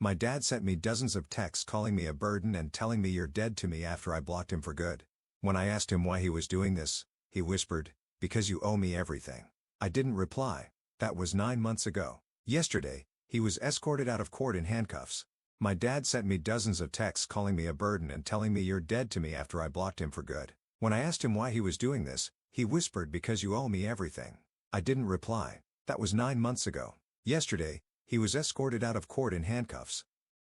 My dad sent me dozens of texts calling me a burden and telling me you're dead to me after I blocked him for good. When I asked him why he was doing this, he whispered, "Because you owe me everything." I didn't reply. That was 9 months ago. Yesterday, he was escorted out of court in handcuffs. My dad sent me dozens of texts calling me a burden and telling me you're dead to me after I blocked him for good. When I asked him why he was doing this, he whispered, "Because you owe me everything." I didn't reply. That was 9 months ago. Yesterday, he was escorted out of court in handcuffs.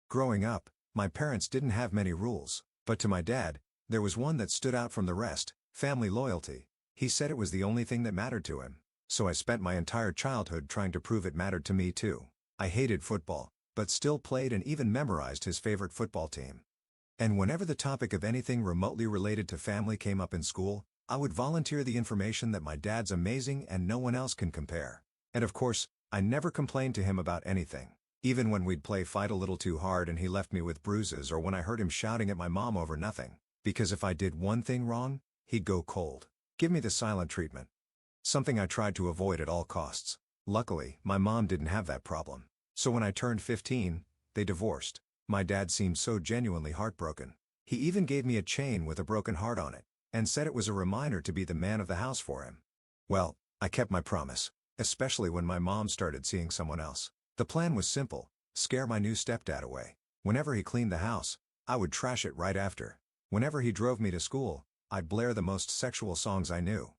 Growing up, my parents didn't have many rules, but to my dad, there was one that stood out from the rest: family loyalty. He said it was the only thing that mattered to him. So I spent my entire childhood trying to prove it mattered to me too. I hated football, but still played and even memorized his favorite football team. And whenever the topic of anything remotely related to family came up in school, I would volunteer the information that my dad's amazing and no one else can compare. And of course, I never complained to him about anything. Even when we'd play fight a little too hard and he left me with bruises, or when I heard him shouting at my mom over nothing. Because if I did one thing wrong, he'd go cold. Give me the silent treatment. Something I tried to avoid at all costs. Luckily, my mom didn't have that problem. So when I turned 15, they divorced. My dad seemed so genuinely heartbroken. He even gave me a chain with a broken heart on it, and said it was a reminder to be the man of the house for him. Well, I kept my promise, especially when my mom started seeing someone else. The plan was simple: scare my new stepdad away. Whenever he cleaned the house, I would trash it right after. Whenever he drove me to school, I'd blare the most sexual songs I knew.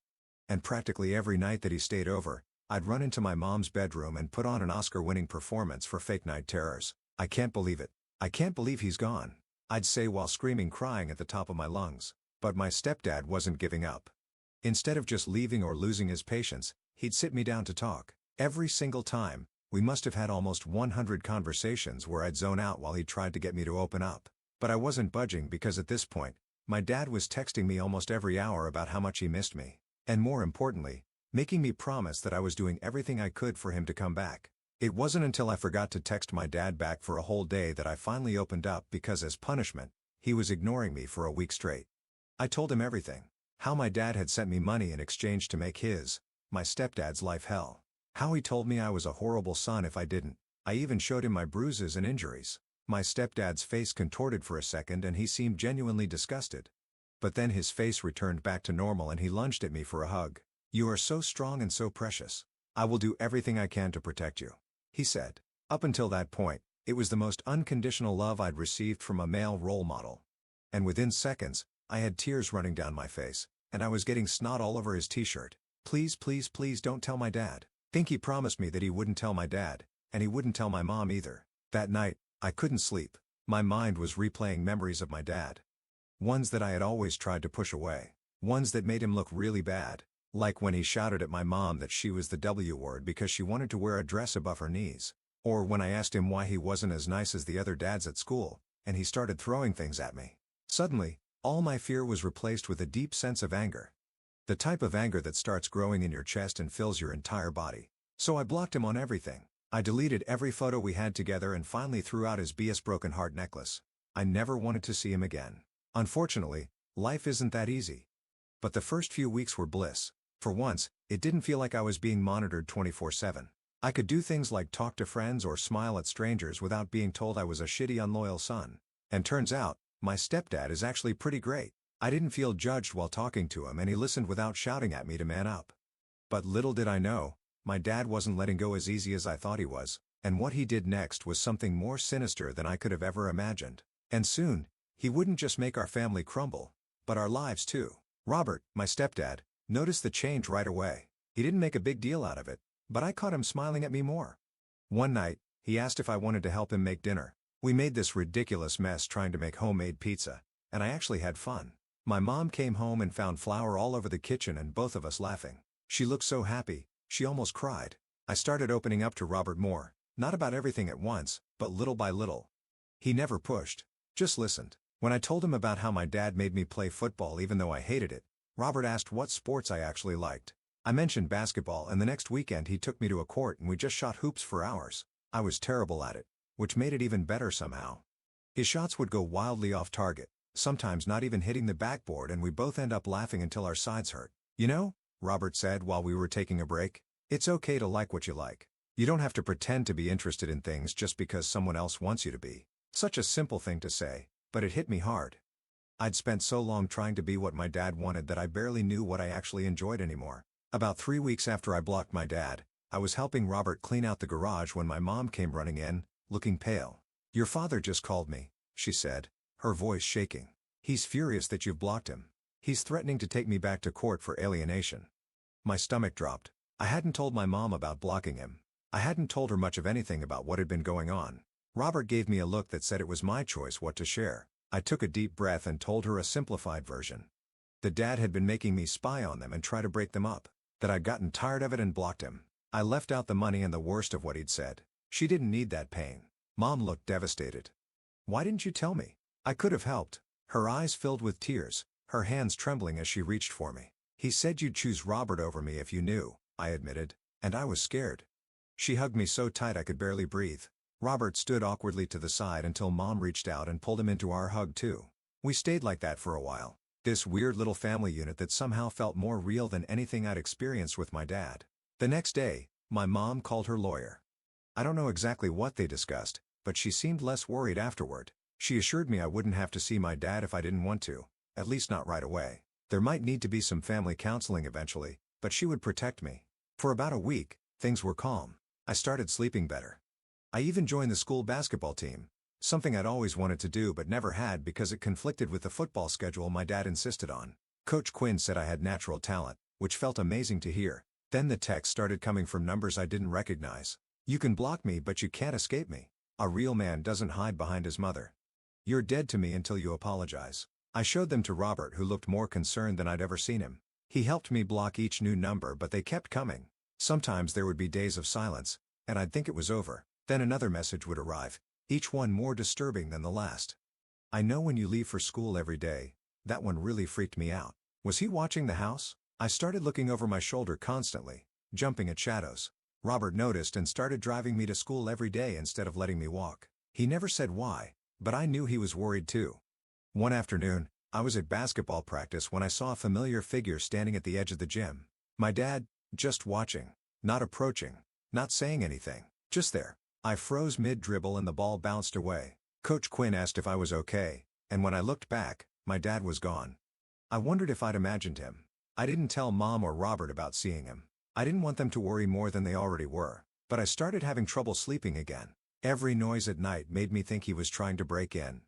And practically every night that he stayed over, I'd run into my mom's bedroom and put on an Oscar-winning performance for Fake Night Terrors. "I can't believe it. I can't believe he's gone," I'd say while screaming, crying at the top of my lungs. But my stepdad wasn't giving up. Instead of just leaving or losing his patience, he'd sit me down to talk. Every single time, we must have had almost 100 conversations where I'd zone out while he tried to get me to open up. But I wasn't budging, because at this point, my dad was texting me almost every hour about how much he missed me. And more importantly, making me promise that I was doing everything I could for him to come back. It wasn't until I forgot to text my dad back for a whole day that I finally opened up, because as punishment, he was ignoring me for a week straight. I told him everything. How my dad had sent me money in exchange to make my stepdad's life hell. How he told me I was a horrible son if I didn't. I even showed him my bruises and injuries. My stepdad's face contorted for a second and he seemed genuinely disgusted. But then his face returned back to normal and he lunged at me for a hug. "You are so strong and so precious. I will do everything I can to protect you," he said. Up until that point, it was the most unconditional love I'd received from a male role model. And within seconds, I had tears running down my face, and I was getting snot all over his t-shirt. "Please, please, please don't tell my dad." Think he promised me that he wouldn't tell my dad, and he wouldn't tell my mom either. That night, I couldn't sleep. My mind was replaying memories of my dad. Ones that I had always tried to push away. Ones that made him look really bad. Like when he shouted at my mom that she was the W word because she wanted to wear a dress above her knees. Or when I asked him why he wasn't as nice as the other dads at school, and he started throwing things at me. Suddenly, all my fear was replaced with a deep sense of anger. The type of anger that starts growing in your chest and fills your entire body. So I blocked him on everything. I deleted every photo we had together and finally threw out his BS broken heart necklace. I never wanted to see him again. Unfortunately, life isn't that easy. But the first few weeks were bliss. For once, it didn't feel like I was being monitored 24/7. I could do things like talk to friends or smile at strangers without being told I was a shitty, unloyal son. And turns out, my stepdad is actually pretty great. I didn't feel judged while talking to him and he listened without shouting at me to man up. But little did I know, my dad wasn't letting go as easy as I thought he was, and what he did next was something more sinister than I could have ever imagined. And soon, he wouldn't just make our family crumble, but our lives too. Robert, my stepdad, noticed the change right away. He didn't make a big deal out of it, but I caught him smiling at me more. One night, he asked if I wanted to help him make dinner. We made this ridiculous mess trying to make homemade pizza, and I actually had fun. My mom came home and found flour all over the kitchen and both of us laughing. She looked so happy, she almost cried. I started opening up to Robert more, not about everything at once, but little by little. He never pushed, just listened. When I told him about how my dad made me play football even though I hated it, Robert asked what sports I actually liked. I mentioned basketball and the next weekend he took me to a court and we just shot hoops for hours. I was terrible at it, which made it even better somehow. His shots would go wildly off target, sometimes not even hitting the backboard, and we both end up laughing until our sides hurt. "You know," Robert said while we were taking a break, "it's okay to like what you like. You don't have to pretend to be interested in things just because someone else wants you to be. Such a simple thing to say, but it hit me hard. I'd spent so long trying to be what my dad wanted that I barely knew what I actually enjoyed anymore. About 3 weeks after I blocked my dad, I was helping Robert clean out the garage when my mom came running in, looking pale. "Your father just called me," she said, her voice shaking. "He's furious that you've blocked him. He's threatening to take me back to court for alienation." My stomach dropped. I hadn't told my mom about blocking him. I hadn't told her much of anything about what had been going on. Robert gave me a look that said it was my choice what to share. I took a deep breath and told her a simplified version. The dad had been making me spy on them and try to break them up. That I'd gotten tired of it and blocked him. I left out the money and the worst of what he'd said. She didn't need that pain. Mom looked devastated. "Why didn't you tell me? I could have helped." Her eyes filled with tears, her hands trembling as she reached for me. "He said you'd choose Robert over me if you knew," I admitted, and I was scared. She hugged me so tight I could barely breathe. Robert stood awkwardly to the side until Mom reached out and pulled him into our hug too. We stayed like that for a while. This weird little family unit that somehow felt more real than anything I'd experienced with my dad. The next day, my mom called her lawyer. I don't know exactly what they discussed, but she seemed less worried afterward. She assured me I wouldn't have to see my dad if I didn't want to, at least not right away. There might need to be some family counseling eventually, but she would protect me. For about a week, things were calm. I started sleeping better. I even joined the school basketball team, something I'd always wanted to do but never had because it conflicted with the football schedule my dad insisted on. Coach Quinn said I had natural talent, which felt amazing to hear. Then the texts started coming from numbers I didn't recognize. "You can block me but you can't escape me. A real man doesn't hide behind his mother. You're dead to me until you apologize." I showed them to Robert, who looked more concerned than I'd ever seen him. He helped me block each new number but they kept coming. Sometimes there would be days of silence, and I'd think it was over. Then another message would arrive, each one more disturbing than the last. "I know when you leave for school every day." That one really freaked me out. Was he watching the house? I started looking over my shoulder constantly, jumping at shadows. Robert noticed and started driving me to school every day instead of letting me walk. He never said why, but I knew he was worried too. One afternoon, I was at basketball practice when I saw a familiar figure standing at the edge of the gym. My dad, just watching, not approaching, not saying anything, just there. I froze mid-dribble and the ball bounced away. Coach Quinn asked if I was okay, and when I looked back, my dad was gone. I wondered if I'd imagined him. I didn't tell Mom or Robert about seeing him. I didn't want them to worry more than they already were, but I started having trouble sleeping again. Every noise at night made me think he was trying to break in.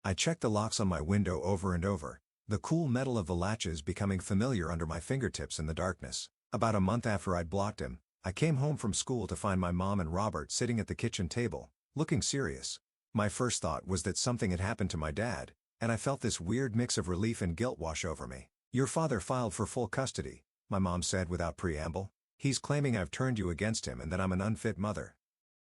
I checked the locks on my window over and over, the cool metal of the latches becoming familiar under my fingertips in the darkness. About a month after I'd blocked him, I came home from school to find my mom and Robert sitting at the kitchen table, looking serious. My first thought was that something had happened to my dad, and I felt this weird mix of relief and guilt wash over me. "Your father filed for full custody," my mom said without preamble. "He's claiming I've turned you against him and that I'm an unfit mother."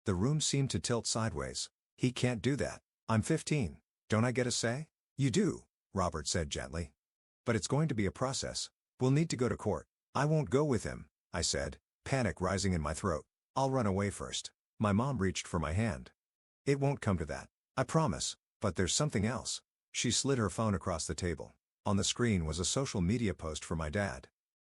The room seemed to tilt sideways. "He can't do that. I'm 15. Don't I get a say?" "You do," Robert said gently. "But it's going to be a process. We'll need to go to court." "I won't go with him," I said, panic rising in my throat. "I'll run away first." My mom reached for my hand. "It won't come to that. I promise, but there's something else." She slid her phone across the table. On the screen was a social media post for my dad.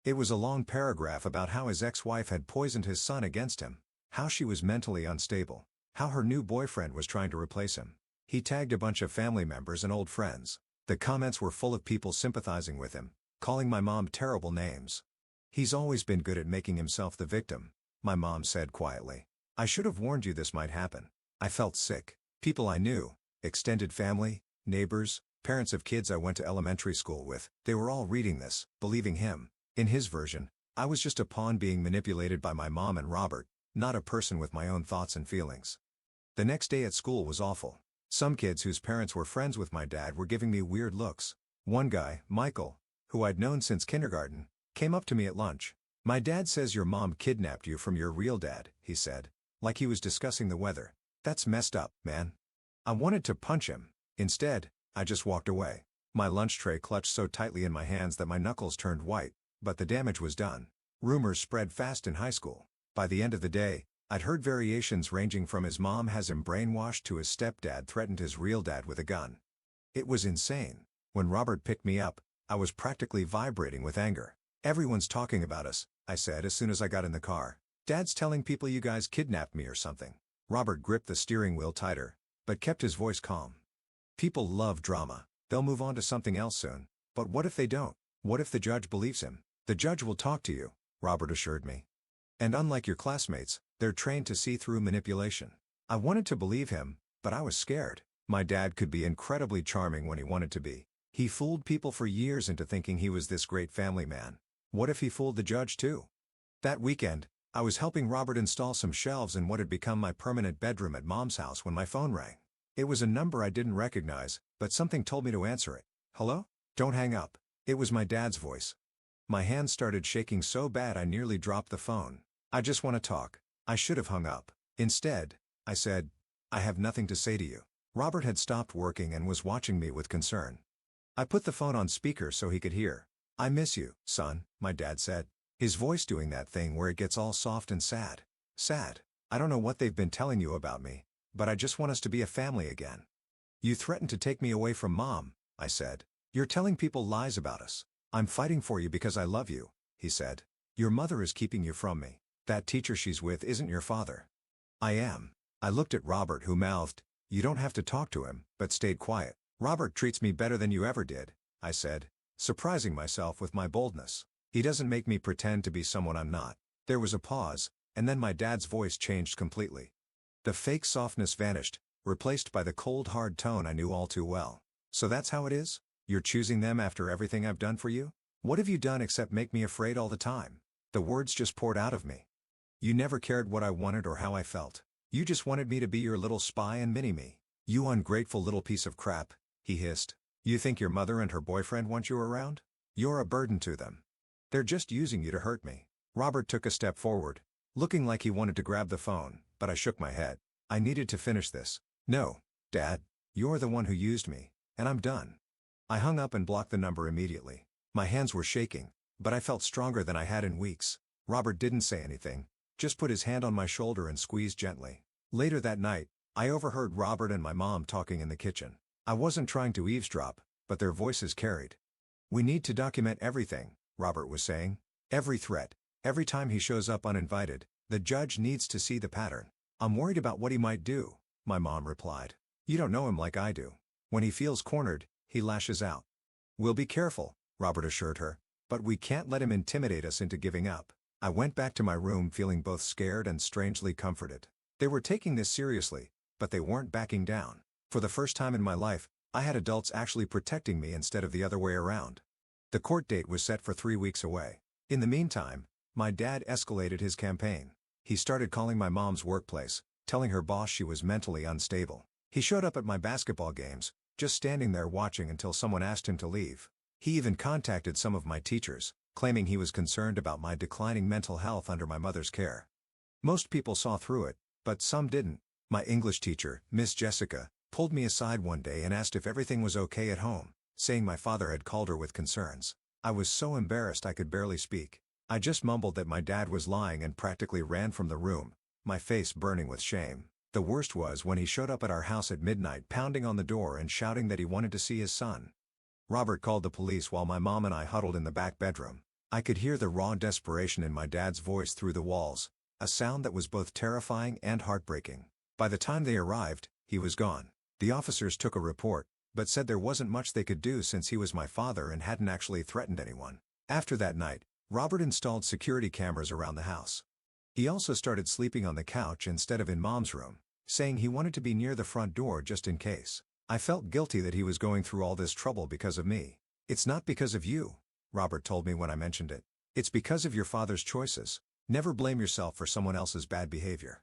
It was a long paragraph about how his ex-wife had poisoned his son against him, how she was mentally unstable, how her new boyfriend was trying to replace him. He tagged a bunch of family members and old friends. The comments were full of people sympathizing with him, calling my mom terrible names. "He's always been good at making himself the victim," my mom said quietly. "I should have warned you this might happen." I felt sick. People I knew, extended family, neighbors, parents of kids I went to elementary school with, they were all reading this, believing him. In his version, I was just a pawn being manipulated by my mom and Robert, not a person with my own thoughts and feelings. The next day at school was awful. Some kids whose parents were friends with my dad were giving me weird looks. One guy, Michael, who I'd known since kindergarten, came up to me at lunch. "My dad says your mom kidnapped you from your real dad," he said, like he was discussing the weather. "That's messed up, man." I wanted to punch him. Instead, I just walked away. My lunch tray clutched so tightly in my hands that my knuckles turned white, but the damage was done. Rumors spread fast in high school. By the end of the day, I'd heard variations ranging from his mom has him brainwashed to his stepdad threatened his real dad with a gun. It was insane. When Robert picked me up, I was practically vibrating with anger. "Everyone's talking about us," I said as soon as I got in the car. Dad's telling people you guys kidnapped me or something. Robert gripped the steering wheel tighter, but kept his voice calm. People love drama. They'll move on to something else soon. But what if they don't? What if the judge believes him? The judge will talk to you, Robert assured me. And unlike your classmates, they're trained to see through manipulation. I wanted to believe him, but I was scared. My dad could be incredibly charming when he wanted to be. He fooled people for years into thinking he was this great family man. What if he fooled the judge too? That weekend, I was helping Robert install some shelves in what had become my permanent bedroom at Mom's house when my phone rang. It was a number I didn't recognize, but something told me to answer it. Hello? Don't hang up. It was my dad's voice. My hands started shaking so bad I nearly dropped the phone. I just want to talk. I should have hung up. Instead, I said, I have nothing to say to you. Robert had stopped working and was watching me with concern. I put the phone on speaker so he could hear. I miss you, son, my dad said. His voice doing that thing where it gets all soft and sad. Sad. I don't know what they've been telling you about me, but I just want us to be a family again. You threatened to take me away from Mom, I said. You're telling people lies about us. I'm fighting for you because I love you, he said. Your mother is keeping you from me. That teacher she's with isn't your father. I am. I looked at Robert, who mouthed, you don't have to talk to him, but stayed quiet. Robert treats me better than you ever did, I said, surprising myself with my boldness. He doesn't make me pretend to be someone I'm not. There was a pause, and then my dad's voice changed completely. The fake softness vanished, replaced by the cold hard tone I knew all too well. So that's how it is? You're choosing them after everything I've done for you? What have you done except make me afraid all the time? The words just poured out of me. You never cared what I wanted or how I felt. You just wanted me to be your little spy and mini-me. You ungrateful little piece of crap, he hissed. You think your mother and her boyfriend want you around? You're a burden to them. They're just using you to hurt me. Robert took a step forward, looking like he wanted to grab the phone, but I shook my head. I needed to finish this. No, Dad, you're the one who used me, and I'm done. I hung up and blocked the number immediately. My hands were shaking, but I felt stronger than I had in weeks. Robert didn't say anything, just put his hand on my shoulder and squeezed gently. Later that night, I overheard Robert and my mom talking in the kitchen. I wasn't trying to eavesdrop, but their voices carried. We need to document everything, Robert was saying. Every threat, every time he shows up uninvited, the judge needs to see the pattern. I'm worried about what he might do, my mom replied. You don't know him like I do. When he feels cornered, he lashes out. We'll be careful, Robert assured her, but we can't let him intimidate us into giving up. I went back to my room feeling both scared and strangely comforted. They were taking this seriously, but they weren't backing down. For the first time in my life, I had adults actually protecting me instead of the other way around. The court date was set for 3 weeks away. In the meantime, my dad escalated his campaign. He started calling my mom's workplace, telling her boss she was mentally unstable. He showed up at my basketball games, just standing there watching until someone asked him to leave. He even contacted some of my teachers, claiming he was concerned about my declining mental health under my mother's care. Most people saw through it, but some didn't. My English teacher, Miss Jessica, pulled me aside one day and asked if everything was okay at home, saying my father had called her with concerns. I was so embarrassed I could barely speak. I just mumbled that my dad was lying and practically ran from the room, my face burning with shame. The worst was when he showed up at our house at midnight pounding on the door and shouting that he wanted to see his son. Robert called the police while my mom and I huddled in the back bedroom. I could hear the raw desperation in my dad's voice through the walls, a sound that was both terrifying and heartbreaking. By the time they arrived, he was gone. The officers took a report, but said there wasn't much they could do since he was my father and hadn't actually threatened anyone. After that night, Robert installed security cameras around the house. He also started sleeping on the couch instead of in Mom's room, saying he wanted to be near the front door just in case. I felt guilty that he was going through all this trouble because of me. It's not because of you, Robert told me when I mentioned it. It's because of your father's choices. Never blame yourself for someone else's bad behavior.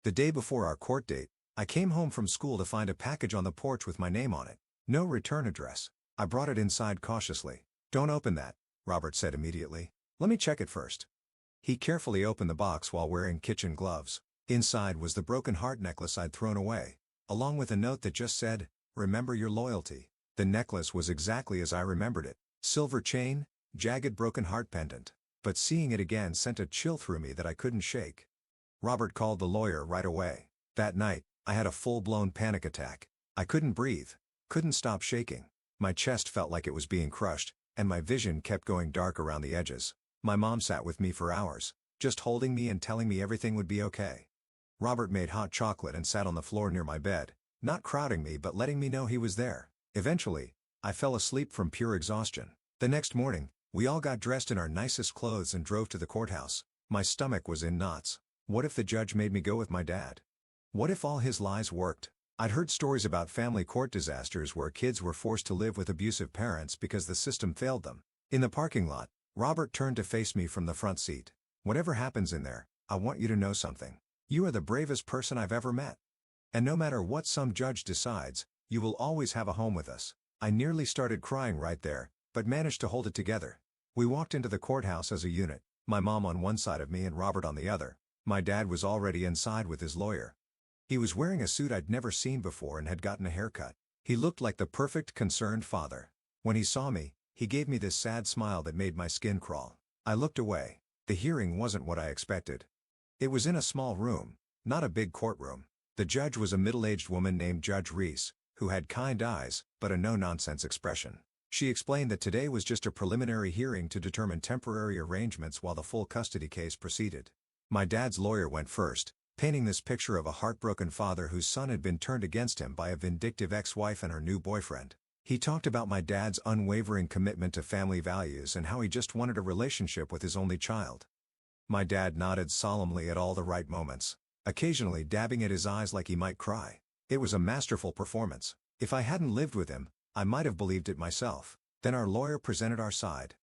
The day before our court date, I came home from school to find a package on the porch with my name on it. No return address. I brought it inside cautiously. Don't open that, Robert said immediately. Let me check it first. He carefully opened the box while wearing kitchen gloves. Inside was the broken heart necklace I'd thrown away, along with a note that just said, "Remember your loyalty." The necklace was exactly as I remembered it. Silver chain, jagged broken heart pendant. But seeing it again sent a chill through me that I couldn't shake. Robert called the lawyer right away. That night, I had a full-blown panic attack. I couldn't breathe, couldn't stop shaking. My chest felt like it was being crushed, and my vision kept going dark around the edges. My mom sat with me for hours, just holding me and telling me everything would be okay. Robert made hot chocolate and sat on the floor near my bed, not crowding me but letting me know he was there. Eventually, I fell asleep from pure exhaustion. The next morning, we all got dressed in our nicest clothes and drove to the courthouse. My stomach was in knots. What if the judge made me go with my dad? What if all his lies worked? I'd heard stories about family court disasters where kids were forced to live with abusive parents because the system failed them. In the parking lot, Robert turned to face me from the front seat. Whatever happens in there, I want you to know something. You are the bravest person I've ever met. And no matter what some judge decides, you will always have a home with us. I nearly started crying right there, but managed to hold it together. We walked into the courthouse as a unit, my mom on one side of me and Robert on the other. My dad was already inside with his lawyer. He was wearing a suit I'd never seen before and had gotten a haircut. He looked like the perfect concerned father. When he saw me, he gave me this sad smile that made my skin crawl. I looked away. The hearing wasn't what I expected. It was in a small room, not a big courtroom. The judge was a middle-aged woman named Judge Reese, who had kind eyes, but a no-nonsense expression. She explained that today was just a preliminary hearing to determine temporary arrangements while the full custody case proceeded. My dad's lawyer went first, painting this picture of a heartbroken father whose son had been turned against him by a vindictive ex-wife and her new boyfriend. He talked about my dad's unwavering commitment to family values and how he just wanted a relationship with his only child. My dad nodded solemnly at all the right moments, occasionally dabbing at his eyes like he might cry. It was a masterful performance. If I hadn't lived with him, I might have believed it myself. Then our lawyer presented our side.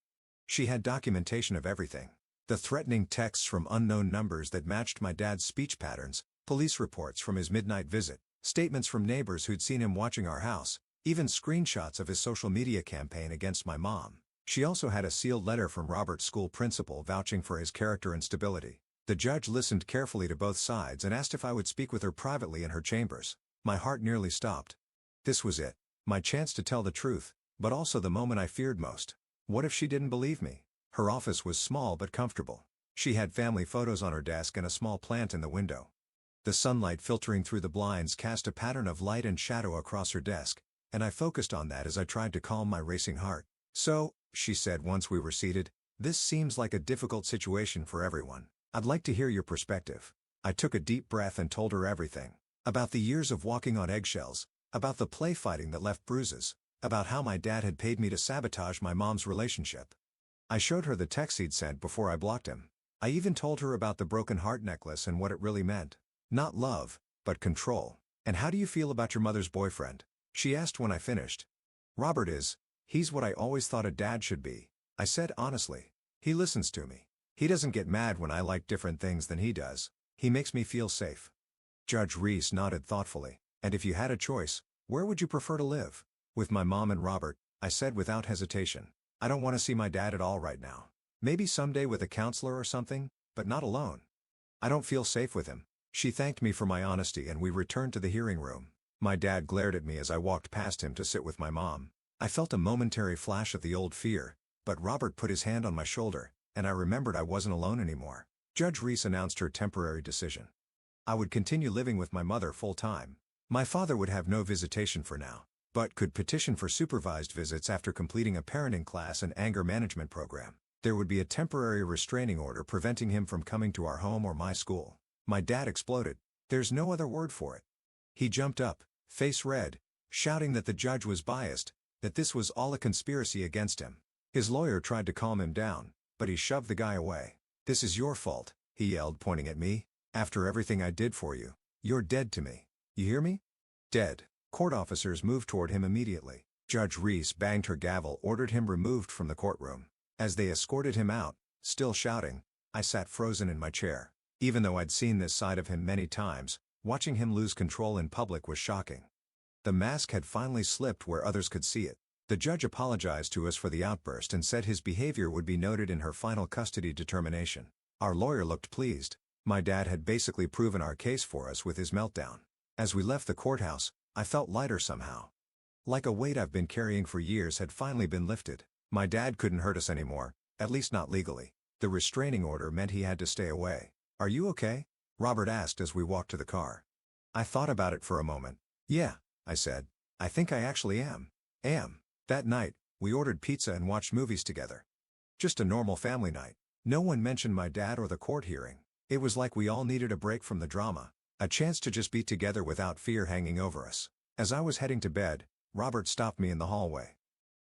She had documentation of everything. The threatening texts from unknown numbers that matched my dad's speech patterns, police reports from his midnight visit, statements from neighbors who'd seen him watching our house, even screenshots of his social media campaign against my mom. She also had a sealed letter from Robert's school principal vouching for his character and stability. The judge listened carefully to both sides and asked if I would speak with her privately in her chambers. My heart nearly stopped. This was it. My chance to tell the truth, but also the moment I feared most. What if she didn't believe me? Her office was small but comfortable. She had family photos on her desk and a small plant in the window. The sunlight filtering through the blinds cast a pattern of light and shadow across her desk, and I focused on that as I tried to calm my racing heart. "So," she said once we were seated, "this seems like a difficult situation for everyone. I'd like to hear your perspective." I took a deep breath and told her everything. About the years of walking on eggshells, about the play fighting that left bruises, about how my dad had paid me to sabotage my mom's relationship. I showed her the text he'd sent before I blocked him. I even told her about the broken heart necklace and what it really meant. Not love, but control. "And how do you feel about your mother's boyfriend?" she asked when I finished. He's what I always thought a dad should be," I said honestly. "He listens to me. He doesn't get mad when I like different things than he does. He makes me feel safe." Judge Reese nodded thoughtfully. "And if you had a choice, where would you prefer to live?" "With my mom and Robert," I said without hesitation. "I don't want to see my dad at all right now. Maybe someday with a counselor or something, but not alone. I don't feel safe with him." She thanked me for my honesty and we returned to the hearing room. My dad glared at me as I walked past him to sit with my mom. I felt a momentary flash of the old fear, but Robert put his hand on my shoulder, and I remembered I wasn't alone anymore. Judge Reese announced her temporary decision. I would continue living with my mother full-time. My father would have no visitation for now, but could petition for supervised visits after completing a parenting class and anger management program. There would be a temporary restraining order preventing him from coming to our home or my school. My dad exploded. There's no other word for it. He jumped up, face red, shouting that the judge was biased, that this was all a conspiracy against him. His lawyer tried to calm him down, but he shoved the guy away. "This is your fault," he yelled, pointing at me. "After everything I did for you, you're dead to me. You hear me? Dead." Court officers moved toward him immediately. Judge Reese banged her gavel, ordered him removed from the courtroom. As they escorted him out, still shouting, I sat frozen in my chair. Even though I'd seen this side of him many times, watching him lose control in public was shocking. The mask had finally slipped where others could see it. The judge apologized to us for the outburst and said his behavior would be noted in her final custody determination. Our lawyer looked pleased. My dad had basically proven our case for us with his meltdown. As we left the courthouse, I felt lighter somehow. Like a weight I've been carrying for years had finally been lifted. My dad couldn't hurt us anymore, at least not legally. The restraining order meant he had to stay away. "Are you okay?" Robert asked as we walked to the car. I thought about it for a moment. "Yeah," I said. "I think I actually am." That night, we ordered pizza and watched movies together. Just a normal family night. No one mentioned my dad or the court hearing. It was like we all needed a break from the drama, a chance to just be together without fear hanging over us. As I was heading to bed, Robert stopped me in the hallway.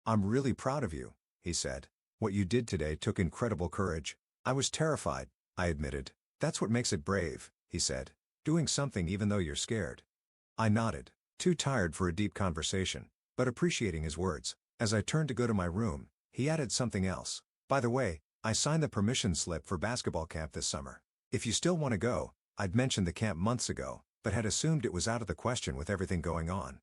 "I'm really proud of you," he said. "What you did today took incredible courage." "I was terrified," I admitted. "That's what makes it brave," he said. "Doing something even though you're scared." I nodded, too tired for a deep conversation, but appreciating his words. As I turned to go to my room, he added something else. "By the way, I signed the permission slip for basketball camp this summer. If you still want to go." I'd mentioned the camp months ago, but had assumed it was out of the question with everything going on.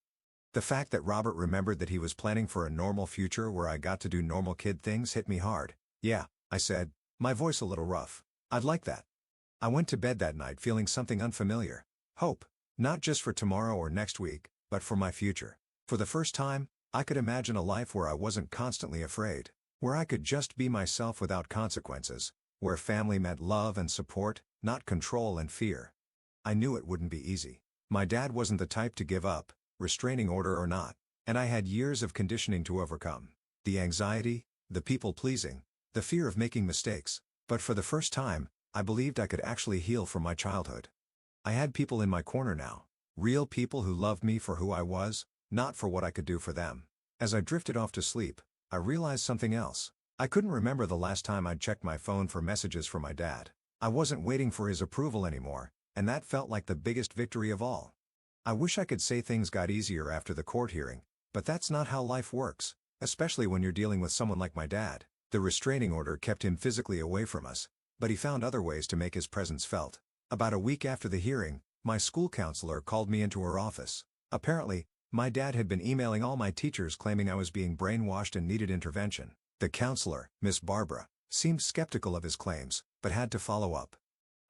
The fact that Robert remembered that he was planning for a normal future where I got to do normal kid things hit me hard. "Yeah," I said, my voice a little rough. "I'd like that." I went to bed that night feeling something unfamiliar. Hope. Not just for tomorrow or next week, but for my future. For the first time, I could imagine a life where I wasn't constantly afraid. Where I could just be myself without consequences. Where family meant love and support, not control and fear. I knew it wouldn't be easy. My dad wasn't the type to give up, restraining order or not, and I had years of conditioning to overcome. The anxiety, the people-pleasing, the fear of making mistakes. But for the first time, I believed I could actually heal from my childhood. I had people in my corner now. Real people who loved me for who I was, not for what I could do for them. As I drifted off to sleep, I realized something else. I couldn't remember the last time I'd checked my phone for messages from my dad. I wasn't waiting for his approval anymore, and that felt like the biggest victory of all. I wish I could say things got easier after the court hearing, but that's not how life works, especially when you're dealing with someone like my dad. The restraining order kept him physically away from us, but he found other ways to make his presence felt. About a week after the hearing, my school counselor called me into her office. Apparently, my dad had been emailing all my teachers claiming I was being brainwashed and needed intervention. The counselor, Miss Barbara, seemed skeptical of his claims, but had to follow up.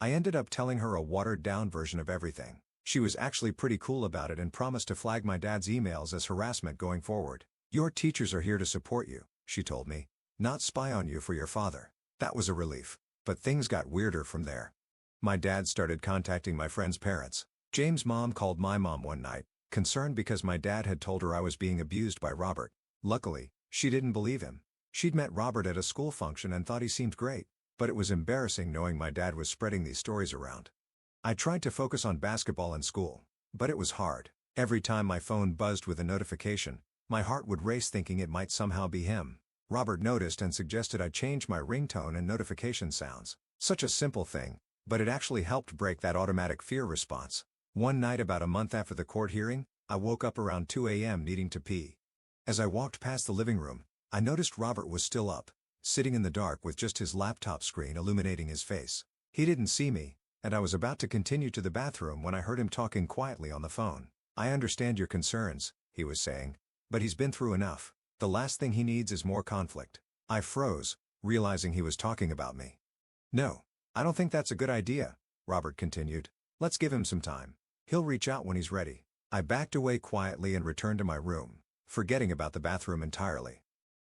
I ended up telling her a watered-down version of everything. She was actually pretty cool about it and promised to flag my dad's emails as harassment going forward. "Your teachers are here to support you," she told me, "not spy on you for your father." That was a relief. But things got weirder from there. My dad started contacting my friends' parents. James' mom called my mom one night, concerned because my dad had told her I was being abused by Robert. Luckily, she didn't believe him. She'd met Robert at a school function and thought he seemed great, but it was embarrassing knowing my dad was spreading these stories around. I tried to focus on basketball and school, but it was hard. Every time my phone buzzed with a notification, my heart would race thinking it might somehow be him. Robert noticed and suggested I change my ringtone and notification sounds. Such a simple thing, but it actually helped break that automatic fear response. One night about a month after the court hearing, I woke up around 2 a.m. needing to pee. As I walked past the living room, I noticed Robert was still up, sitting in the dark with just his laptop screen illuminating his face. He didn't see me, and I was about to continue to the bathroom when I heard him talking quietly on the phone. "I understand your concerns," he was saying, "but he's been through enough. The last thing he needs is more conflict." I froze, realizing he was talking about me. "No, I don't think that's a good idea," Robert continued. "Let's give him some time. He'll reach out when he's ready." I backed away quietly and returned to my room, forgetting about the bathroom entirely.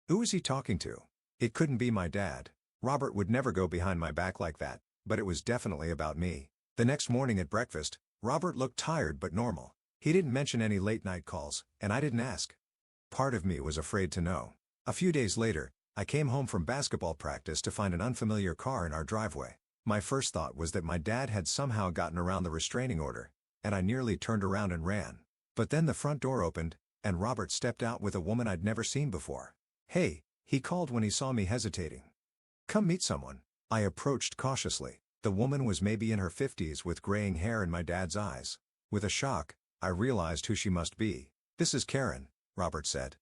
Who was he talking to? It couldn't be my dad. Robert would never go behind my back like that, but it was definitely about me. The next morning at breakfast, Robert looked tired but normal. He didn't mention any late-night calls, and I didn't ask. Part of me was afraid to know. A few days later, I came home from basketball practice to find an unfamiliar car in our driveway. My first thought was that my dad had somehow gotten around the restraining order, and I nearly turned around and ran. But then the front door opened, and Robert stepped out with a woman I'd never seen before. "Hey," he called when he saw me hesitating. "Come meet someone." I approached cautiously. The woman was maybe in her 50s with graying hair and my dad's eyes. With a shock, I realized who she must be. "This is Karen," Robert said.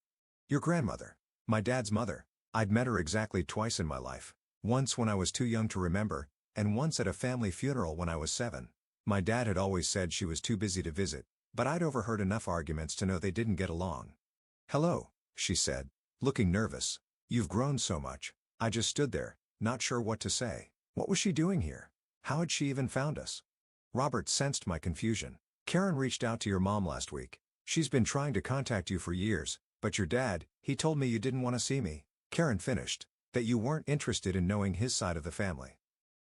"Your grandmother." My dad's mother. I'd met her exactly twice in my life. Once when I was too young to remember, and once at a family funeral when I was 7. My dad had always said she was too busy to visit, but I'd overheard enough arguments to know they didn't get along. "Hello," she said, looking nervous. "You've grown so much." I just stood there, not sure what to say. What was she doing here? How had she even found us? Robert sensed my confusion. "Karen reached out to your mom last week. She's been trying to contact you for years, but your dad, he told me you didn't want to see me." Karen finished. "That you weren't interested in knowing his side of the family."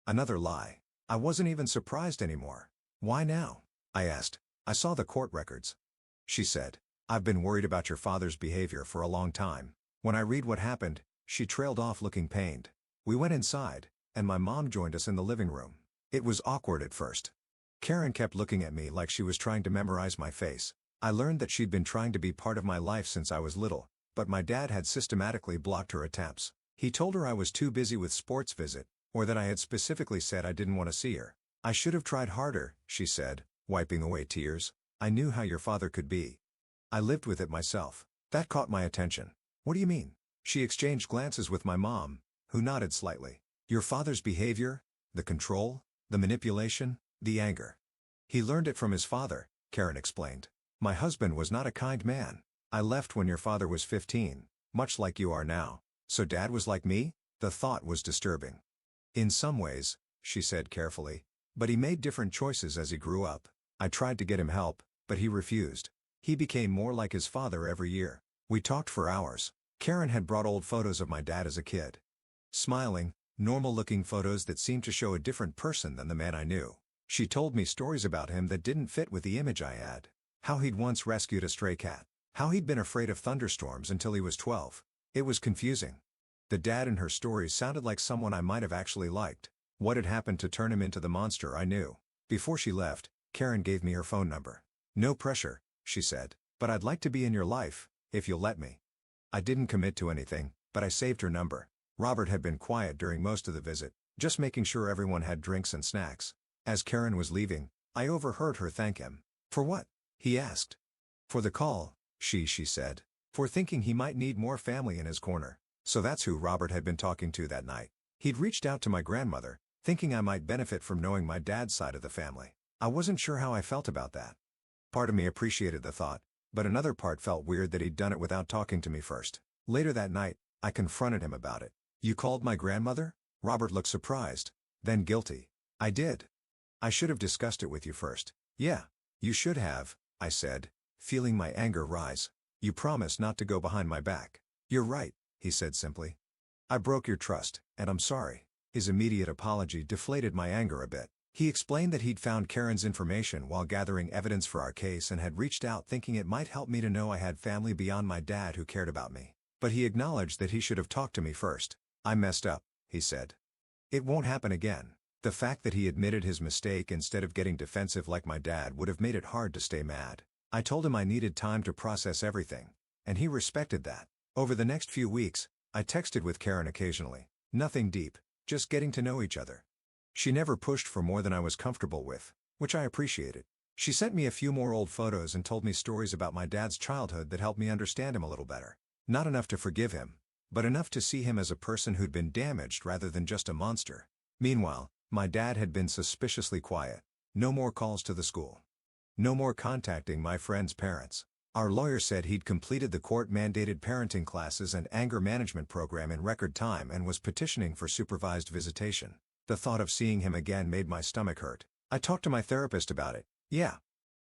Another lie. I wasn't even surprised anymore. "Why now?" I asked. "I saw the court records." She said, "I've been worried about your father's behavior for a long time. When I read what happened," she trailed off looking pained. "We went inside, and my mom joined us in the living room. It was awkward at first. Karen kept looking at me like she was trying to memorize my face. I learned that she'd been trying to be part of my life since I was little, but my dad had systematically blocked her attempts. He told her I was too busy with sports visit, or that I had specifically said I didn't want to see her. I should have tried harder, she said, wiping away tears. I knew how your father could be. I lived with it myself. That caught my attention. What do you mean? She exchanged glances with my mom, who nodded slightly. Your father's behavior, the control, the manipulation, the anger. He learned it from his father, Karen explained. My husband was not a kind man. I left when your father was 15, much like you are now. So dad was like me? The thought was disturbing. In some ways, she said carefully, but he made different choices as he grew up. I tried to get him help, but he refused. He became more like his father every year. We talked for hours. Karen had brought old photos of my dad as a kid. Smiling, normal-looking photos that seemed to show a different person than the man I knew. She told me stories about him that didn't fit with the image I had. How he'd once rescued a stray cat. How he'd been afraid of thunderstorms until he was 12. It was confusing. The dad in her stories sounded like someone I might have actually liked. What had happened to turn him into the monster I knew? Before she left, Karen gave me her phone number. No pressure, she said, but I'd like to be in your life, if you'll let me. I didn't commit to anything, but I saved her number. Robert had been quiet during most of the visit, just making sure everyone had drinks and snacks. As Karen was leaving, I overheard her thank him. For what? He asked. For the call, she said. For thinking he might need more family in his corner. So that's who Robert had been talking to that night. He'd reached out to my grandmother, thinking I might benefit from knowing my dad's side of the family. I wasn't sure how I felt about that. Part of me appreciated the thought, but another part felt weird that he'd done it without talking to me first. Later that night, I confronted him about it. You called my grandmother? Robert looked surprised, then guilty. I did. I should have discussed it with you first. Yeah, you should have, I said, feeling my anger rise. You promised not to go behind my back. You're right, he said simply. I broke your trust, and I'm sorry. His immediate apology deflated my anger a bit. He explained that he'd found Karen's information while gathering evidence for our case and had reached out thinking it might help me to know I had family beyond my dad who cared about me. But he acknowledged that he should have talked to me first. I messed up, he said. It won't happen again. The fact that he admitted his mistake instead of getting defensive like my dad would have made it hard to stay mad. I told him I needed time to process everything, and he respected that. Over the next few weeks, I texted with Karen occasionally. Nothing deep, just getting to know each other. She never pushed for more than I was comfortable with, which I appreciated. She sent me a few more old photos and told me stories about my dad's childhood that helped me understand him a little better. Not enough to forgive him, but enough to see him as a person who'd been damaged rather than just a monster. Meanwhile, my dad had been suspiciously quiet. No more calls to the school. No more contacting my friends' parents. Our lawyer said he'd completed the court-mandated parenting classes and anger management program in record time and was petitioning for supervised visitation. The thought of seeing him again made my stomach hurt. I talked to my therapist about it. Yeah.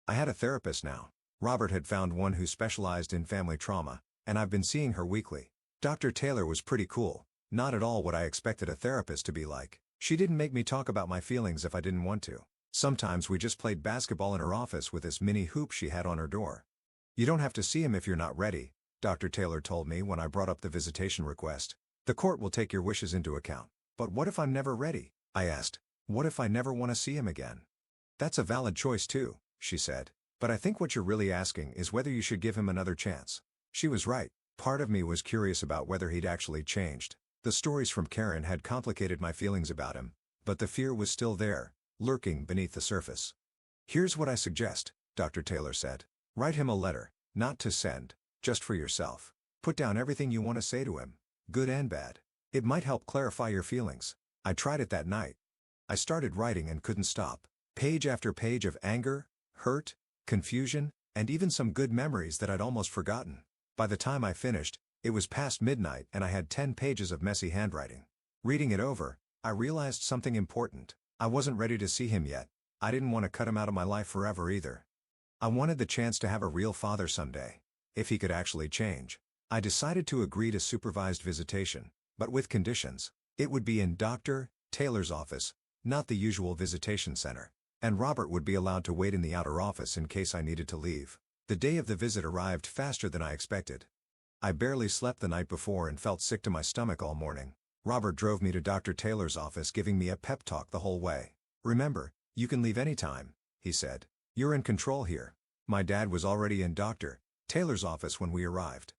I had a therapist now. Robert had found one who specialized in family trauma, and I've been seeing her weekly. Dr. Taylor was pretty cool, not at all what I expected a therapist to be like. She didn't make me talk about my feelings if I didn't want to. Sometimes we just played basketball in her office with this mini hoop she had on her door. You don't have to see him if you're not ready, Dr. Taylor told me when I brought up the visitation request. The court will take your wishes into account. But what if I'm never ready? I asked. What if I never want to see him again? That's a valid choice too, she said. But I think what you're really asking is whether you should give him another chance. She was right. Part of me was curious about whether he'd actually changed. The stories from Karen had complicated my feelings about him, but the fear was still there, lurking beneath the surface. Here's what I suggest, Dr. Taylor said. Write him a letter, not to send, just for yourself. Put down everything you want to say to him, good and bad. It might help clarify your feelings. I tried it that night. I started writing and couldn't stop. Page after page of anger, hurt, confusion, and even some good memories that I'd almost forgotten. By the time I finished, it was past midnight and I had 10 pages of messy handwriting. Reading it over, I realized something important. I wasn't ready to see him yet. I didn't want to cut him out of my life forever either. I wanted the chance to have a real father someday. If he could actually change. I decided to agree to supervised visitation, but with conditions. It would be in Dr. Taylor's office, not the usual visitation center. And Robert would be allowed to wait in the outer office in case I needed to leave. The day of the visit arrived faster than I expected. I barely slept the night before and felt sick to my stomach all morning. Robert drove me to Dr. Taylor's office, giving me a pep talk the whole way. "Remember, you can leave anytime," he said. "You're in control here." My dad was already in Dr. Taylor's office when we arrived.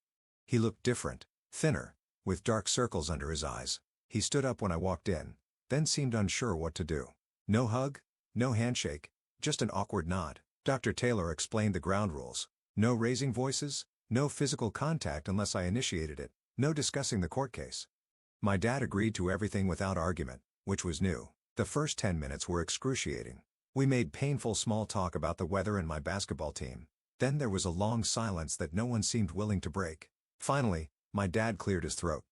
He looked different, thinner, with dark circles under his eyes. He stood up when I walked in, then seemed unsure what to do. No hug, no handshake, just an awkward nod. Dr. Taylor explained the ground rules. No raising voices, no physical contact unless I initiated it, no discussing the court case. My dad agreed to everything without argument, which was new. The first 10 minutes were excruciating. We made painful small talk about the weather and my basketball team. Then there was a long silence that no one seemed willing to break. Finally, my dad cleared his throat.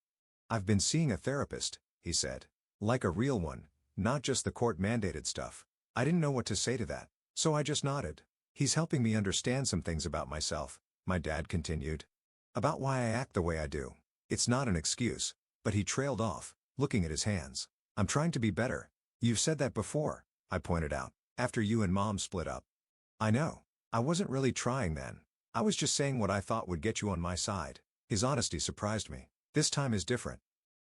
"I've been seeing a therapist," he said. "Like a real one, not just the court-mandated stuff." I didn't know what to say to that, so I just nodded. "He's helping me understand some things about myself," my dad continued. "About why I act the way I do. It's not an excuse." But he trailed off, looking at his hands. "I'm trying to be better." "You've said that before," I pointed out, "after you and Mom split up." "I know. I wasn't really trying then. I was just saying what I thought would get you on my side." His honesty surprised me. "This time is different.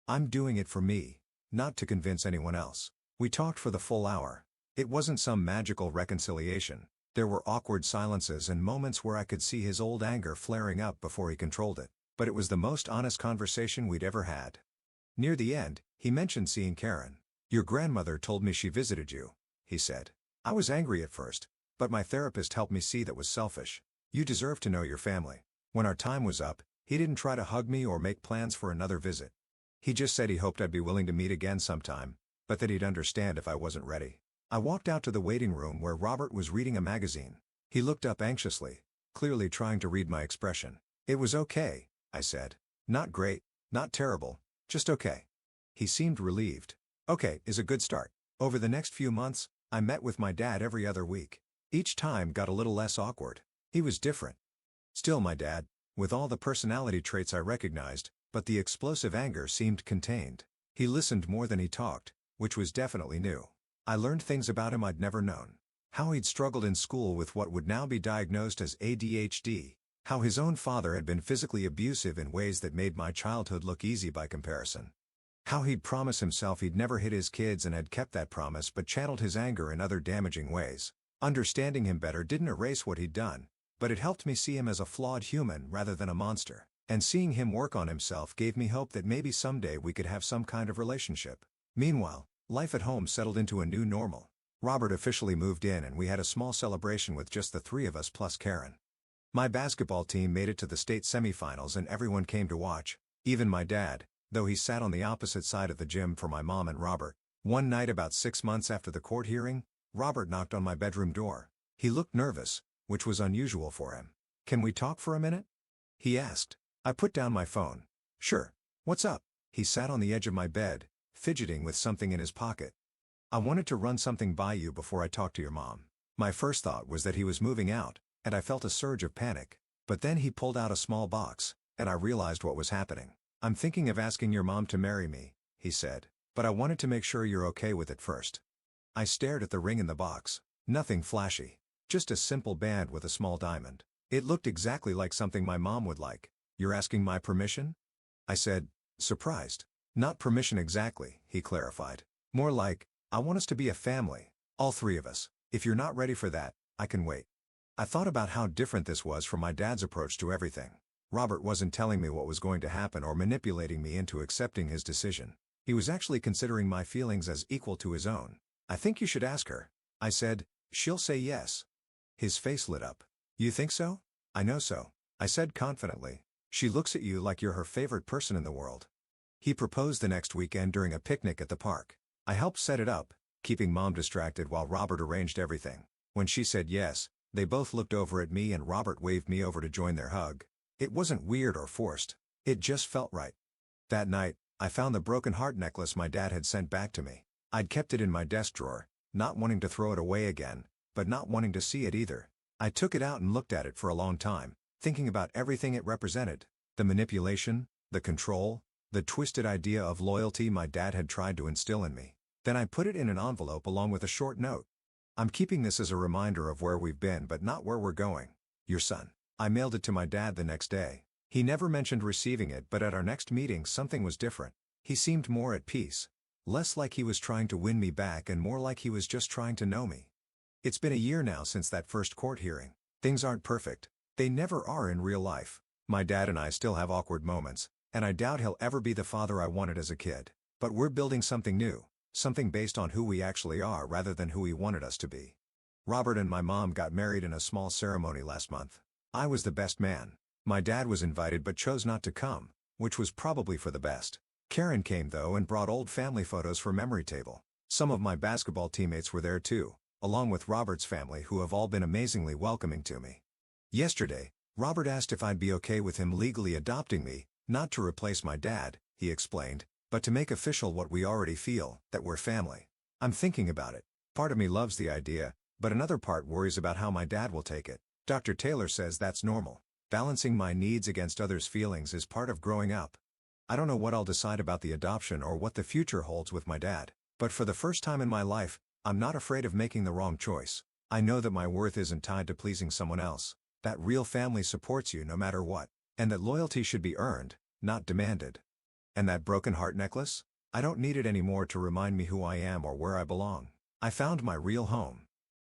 I'm doing it for me, not to convince anyone else." We talked for the full hour. It wasn't some magical reconciliation. There were awkward silences and moments where I could see his old anger flaring up before he controlled it. But it was the most honest conversation we'd ever had. Near the end, he mentioned seeing Karen. "Your grandmother told me she visited you," he said. "I was angry at first, but my therapist helped me see that was selfish. You deserve to know your family." When our time was up, he didn't try to hug me or make plans for another visit. He just said he hoped I'd be willing to meet again sometime, but that he'd understand if I wasn't ready. I walked out to the waiting room where Robert was reading a magazine. He looked up anxiously, clearly trying to read my expression. "It was okay," I said. "Not great, not terrible, just okay." He seemed relieved. "Okay is a good start." Over the next few months, I met with my dad every other week. Each time got a little less awkward. He was different. Still my dad, with all the personality traits I recognized, but the explosive anger seemed contained. He listened more than he talked, which was definitely new. I learned things about him I'd never known. How he'd struggled in school with what would now be diagnosed as ADHD. How his own father had been physically abusive in ways that made my childhood look easy by comparison. How he'd promised himself he'd never hit his kids and had kept that promise but channeled his anger in other damaging ways. Understanding him better didn't erase what he'd done, but it helped me see him as a flawed human rather than a monster. And seeing him work on himself gave me hope that maybe someday we could have some kind of relationship. Meanwhile, life at home settled into a new normal. Robert officially moved in and we had a small celebration with just the three of us plus Karen. My basketball team made it to the state semifinals and everyone came to watch, even my dad, though he sat on the opposite side of the gym for my mom and Robert. One night about 6 months after the court hearing, Robert knocked on my bedroom door. He looked nervous, which was unusual for him. "Can we talk for a minute?" he asked. I put down my phone. "Sure. What's up?" He sat on the edge of my bed, fidgeting with something in his pocket. "I wanted to run something by you before I talk to your mom." My first thought was that he was moving out, and I felt a surge of panic. But then he pulled out a small box, and I realized what was happening. "I'm thinking of asking your mom to marry me," he said, "but I wanted to make sure you're okay with it first." I stared at the ring in the box. Nothing flashy. Just a simple band with a small diamond. It looked exactly like something my mom would like. "You're asking my permission?" I said, surprised. "Not permission exactly," he clarified. "More like, I want us to be a family, all three of us. If you're not ready for that, I can wait." I thought about how different this was from my dad's approach to everything. Robert wasn't telling me what was going to happen or manipulating me into accepting his decision. He was actually considering my feelings as equal to his own. "I think you should ask her," I said. "She'll say yes." His face lit up. "You think so?" "I know so," I said confidently. "She looks at you like you're her favorite person in the world." He proposed the next weekend during a picnic at the park. I helped set it up, keeping Mom distracted while Robert arranged everything. When she said yes, they both looked over at me and Robert waved me over to join their hug. It wasn't weird or forced. It just felt right. That night, I found the broken heart necklace my dad had sent back to me. I'd kept it in my desk drawer, not wanting to throw it away again, but not wanting to see it either. I took it out and looked at it for a long time, thinking about everything it represented. The manipulation, the control, the twisted idea of loyalty my dad had tried to instill in me. Then I put it in an envelope along with a short note. "I'm keeping this as a reminder of where we've been but not where we're going. Your son." I mailed it to my dad the next day. He never mentioned receiving it, but at our next meeting something was different. He seemed more at peace. Less like he was trying to win me back and more like he was just trying to know me. It's been a year now since that first court hearing. Things aren't perfect. They never are in real life. My dad and I still have awkward moments, and I doubt he'll ever be the father I wanted as a kid. But we're building something new, something based on who we actually are rather than who he wanted us to be. Robert and my mom got married in a small ceremony last month. I was the best man. My dad was invited but chose not to come, which was probably for the best. Karen came though and brought old family photos for memory table. Some of my basketball teammates were there too, along with Robert's family who have all been amazingly welcoming to me. Yesterday, Robert asked if I'd be okay with him legally adopting me, not to replace my dad, he explained, but to make official what we already feel, that we're family. I'm thinking about it. Part of me loves the idea, but another part worries about how my dad will take it. Dr. Taylor says that's normal. Balancing my needs against others' feelings is part of growing up. I don't know what I'll decide about the adoption or what the future holds with my dad, but for the first time in my life, I'm not afraid of making the wrong choice. I know that my worth isn't tied to pleasing someone else, that real family supports you no matter what, and that loyalty should be earned, not demanded. And that broken heart necklace? I don't need it anymore to remind me who I am or where I belong. I found my real home.